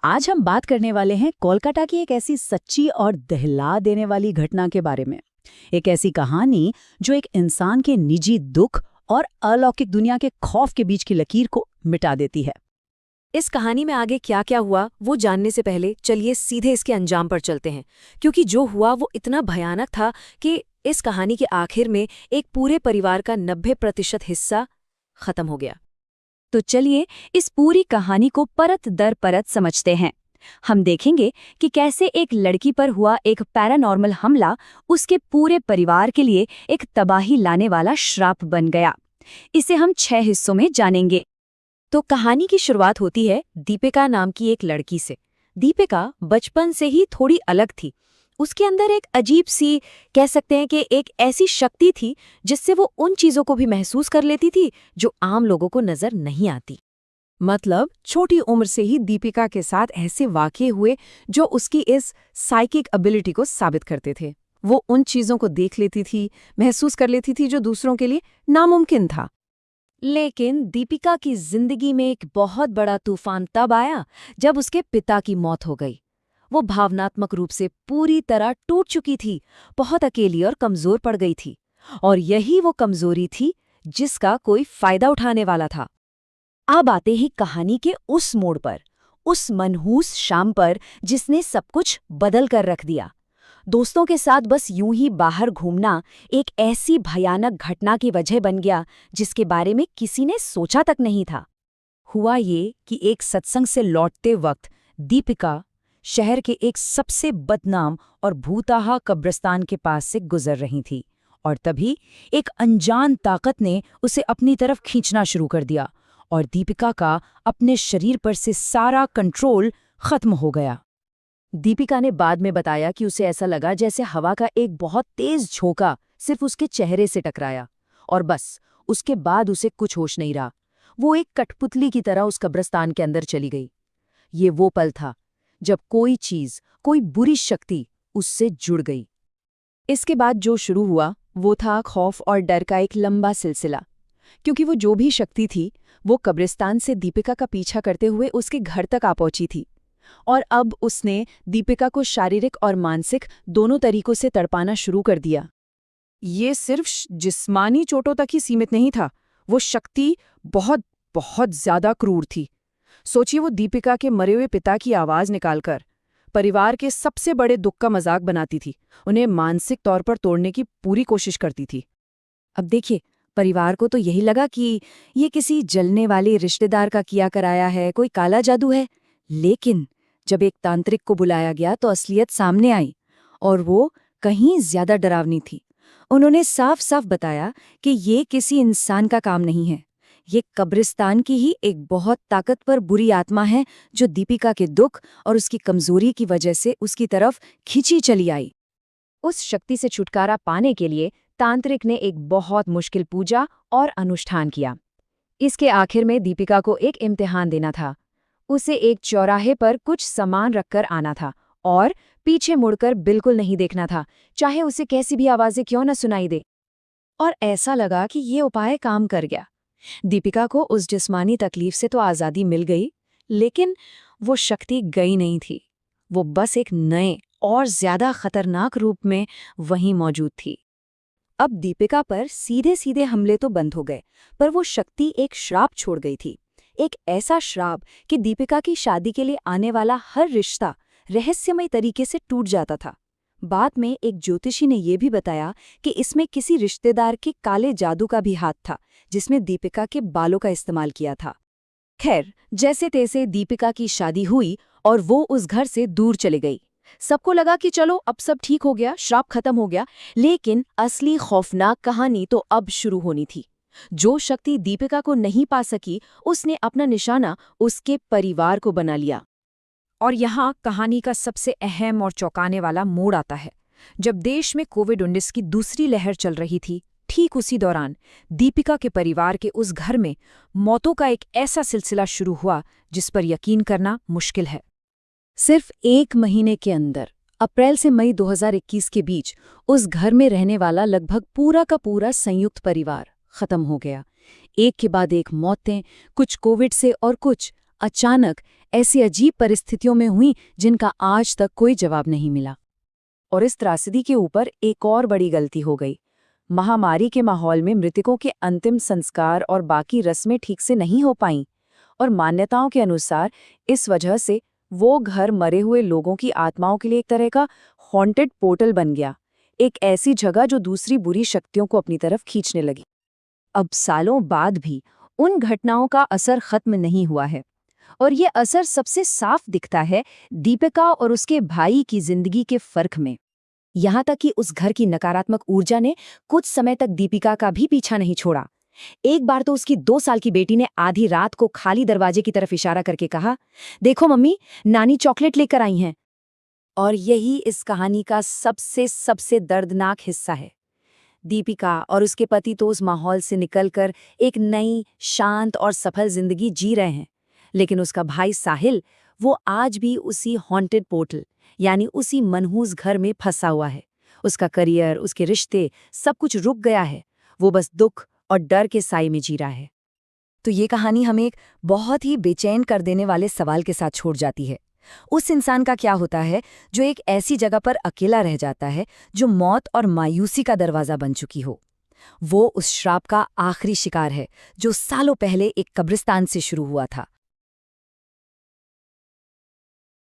आज हम बात करने वाले हैं कोलकाता की एक ऐसी सच्ची और दहला देने वाली घटना के बारे में। एक ऐसी कहानी जो एक इंसान के निजी दुख और अलौकिक दुनिया के खौफ के बीच की लकीर को मिटा देती है। इस कहानी में आगे क्या क्या हुआ वो जानने से पहले चलिए सीधे इसके अंजाम पर चलते हैं, क्योंकि जो हुआ वो इतना भयानक था कि इस कहानी के आखिर में एक पूरे परिवार का 90% हिस्सा खत्म हो गया। तो चलिए इस पूरी कहानी को परत दर परत समझते हैं। हम देखेंगे कि कैसे एक लड़की पर हुआ एक पैरानॉर्मल हमला उसके पूरे परिवार के लिए एक तबाही लाने वाला श्राप बन गया। इसे हम 6 हिस्सों में जानेंगे। तो कहानी की शुरुआत होती है दीपिका नाम की एक लड़की से। दीपिका बचपन से ही थोड़ी अलग थी। उसके अंदर एक अजीब सी, कह सकते हैं कि एक ऐसी शक्ति थी जिससे वो उन चीज़ों को भी महसूस कर लेती थी जो आम लोगों को नज़र नहीं आती। मतलब छोटी उम्र से ही दीपिका के साथ ऐसे वाक़ये हुए जो उसकी इस साइकिक एबिलिटी को साबित करते थे। वो उन चीज़ों को देख लेती थी, महसूस कर लेती थी जो दूसरों के लिए नामुमकिन था। लेकिन दीपिका की जिंदगी में एक बहुत बड़ा तूफान तब आया जब उसके पिता की मौत हो गई। वो भावनात्मक रूप से पूरी तरह टूट चुकी थी, बहुत अकेली और कमजोर पड़ गई थी। और यही वो कमजोरी थी जिसका कोई फायदा उठाने वाला था। अब आते ही कहानी के उस मोड़ पर, उस मनहूस शाम पर जिसने सब कुछ बदल कर रख दिया। दोस्तों के साथ बस यूं ही बाहर घूमना एक ऐसी भयानक घटना की वजह बन गया जिसके बारे में किसी ने सोचा तक नहीं था। हुआ ये कि एक सत्संग से लौटते वक्त दीपिका शहर के एक सबसे बदनाम और भूताहा कब्रिस्तान के पास से गुजर रही थी, और तभी एक अनजान ताकत ने उसे अपनी तरफ खींचना शुरू कर दिया और दीपिका का अपने शरीर पर से सारा कंट्रोल खत्म हो गया। दीपिका ने बाद में बताया कि उसे ऐसा लगा जैसे हवा का एक बहुत तेज झोंका सिर्फ उसके चेहरे से टकराया, और बस उसके बाद उसे कुछ होश नहीं रहा। वो एक कठपुतली की तरह उस कब्रिस्तान के अंदर चली गई। ये वो पल था जब कोई चीज, कोई बुरी शक्ति उससे जुड़ गई। इसके बाद जो शुरू हुआ वो था खौफ और डर का एक लंबा सिलसिला, क्योंकि वो जो भी शक्ति थी वो कब्रिस्तान से दीपिका का पीछा करते हुए उसके घर तक आ पहुंची थी, और अब उसने दीपिका को शारीरिक और मानसिक दोनों तरीकों से तड़पाना शुरू कर दिया। ये सिर्फ जिस्मानी चोटों तक ही सीमित नहीं था, वो शक्ति बहुत बहुत ज्यादा क्रूर थी। सोचिए, वो दीपिका के मरे हुए पिता की आवाज निकालकर परिवार के सबसे बड़े दुख का मजाक बनाती थी, उन्हें मानसिक तौर पर तोड़ने की पूरी कोशिश करती थी। अब देखिए, परिवार को तो यही लगा कि ये किसी जलने वाले रिश्तेदार का किया कराया है, कोई काला जादू है। लेकिन जब एक तांत्रिक को बुलाया गया तो असलियत सामने आई, और वो कहीं ज्यादा डरावनी थी। उन्होंने साफ साफ बताया कि ये किसी इंसान का काम नहीं है, ये कब्रिस्तान की ही एक बहुत ताकतवर बुरी आत्मा है जो दीपिका के दुख और उसकी कमजोरी की वजह से उसकी तरफ खींची चली आई। उस शक्ति से छुटकारा पाने के लिए तांत्रिक ने एक बहुत मुश्किल पूजा और अनुष्ठान किया। इसके आखिर में दीपिका को एक इम्तिहान देना था। उसे एक चौराहे पर कुछ सामान रखकर आना था और पीछे मुड़कर बिल्कुल नहीं देखना था, चाहे उसे कैसी भी आवाजें क्यों न सुनाई दे। और ऐसा लगा कि ये उपाय काम कर गया। दीपिका को उस जिस्मानी तकलीफ से तो आज़ादी मिल गई, लेकिन वो शक्ति गई नहीं थी। वो बस एक नए और ज्यादा खतरनाक रूप में वहीं मौजूद थी। अब दीपिका पर सीधे सीधे हमले तो बंद हो गए, पर वो शक्ति एक श्राप छोड़ गई थी। एक ऐसा श्राप कि दीपिका की शादी के लिए आने वाला हर रिश्ता रहस्यमय तरीके से टूट जाता था। बाद में एक ज्योतिषी ने यह भी बताया कि इसमें किसी रिश्तेदार के काले जादू का भी हाथ था, जिसमें दीपिका के बालों का इस्तेमाल किया था। खैर, जैसे तैसे दीपिका की शादी हुई और वो उस घर से दूर चली गई। सबको लगा कि चलो अब सब ठीक हो गया, श्राप खत्म हो गया। लेकिन असली खौफनाक कहानी तो अब शुरू होनी थी। जो शक्ति दीपिका को नहीं पा सकी, उसने अपना निशाना उसके परिवार को बना लिया। और यहाँ कहानी का सबसे अहम और चौंकाने वाला मोड़ आता है। जब देश में कोविड-19 की दूसरी लहर चल रही थी, ठीक उसी दौरान दीपिका के परिवार के उस घर में मौतों का एक ऐसा सिलसिला शुरू हुआ जिस पर यकीन करना मुश्किल है। सिर्फ 1 महीने के अंदर, अप्रैल से मई 2021 के बीच, उस घर में रहने वाला लगभग पूरा का पूरा संयुक्त परिवार खत्म हो गया। एक के बाद एक मौतें, कुछ कोविड से और कुछ अचानक ऐसी अजीब परिस्थितियों में हुई जिनका आज तक कोई जवाब नहीं मिला। और इस त्रासदी के ऊपर एक और बड़ी गलती हो गई। महामारी के माहौल में मृतकों के अंतिम संस्कार और बाकी रस्में ठीक से नहीं हो पाईं, और मान्यताओं के अनुसार इस वजह से वो घर मरे हुए लोगों की आत्माओं के लिए एक तरह का हॉन्टेड पोर्टल बन गया, एक ऐसी जगह जो दूसरी बुरी शक्तियों को अपनी तरफ खींचने लगी। अब सालों बाद भी उन घटनाओं का असर खत्म नहीं हुआ है, और ये असर सबसे साफ दिखता है दीपिका और उसके भाई की जिंदगी के फर्क में। यहाँ तक कि उस घर की नकारात्मक ऊर्जा ने कुछ समय तक दीपिका का भी पीछा नहीं छोड़ा। एक बार तो उसकी 2 साल की बेटी ने आधी रात को खाली दरवाजे की तरफ इशारा करके कहा, देखो मम्मी, नानी चॉकलेट लेकर आई हैं। और यही इस कहानी का सबसे दर्दनाक हिस्सा है। दीपिका और उसके पति तो उस माहौल से निकलकर एक नई, शांत और सफल जिंदगी जी रहे हैं, लेकिन उसका भाई साहिल, वो आज भी उसी हॉन्टेड पोर्टल यानी उसी मनहूस घर में फंसा हुआ है। उसका करियर, उसके रिश्ते, सब कुछ रुक गया है। वो बस दुख और डर के साए में जी रहा है। तो ये कहानी हमें एक बहुत ही बेचैन कर देने वाले सवाल के साथ छोड़ जाती है। उस इंसान का क्या होता है जो एक ऐसी जगह पर अकेला रह जाता है जो मौत और मायूसी का दरवाजा बन चुकी हो। वो उस श्राप का आखिरी शिकार है जो सालों पहले एक कब्रिस्तान से शुरू हुआ था,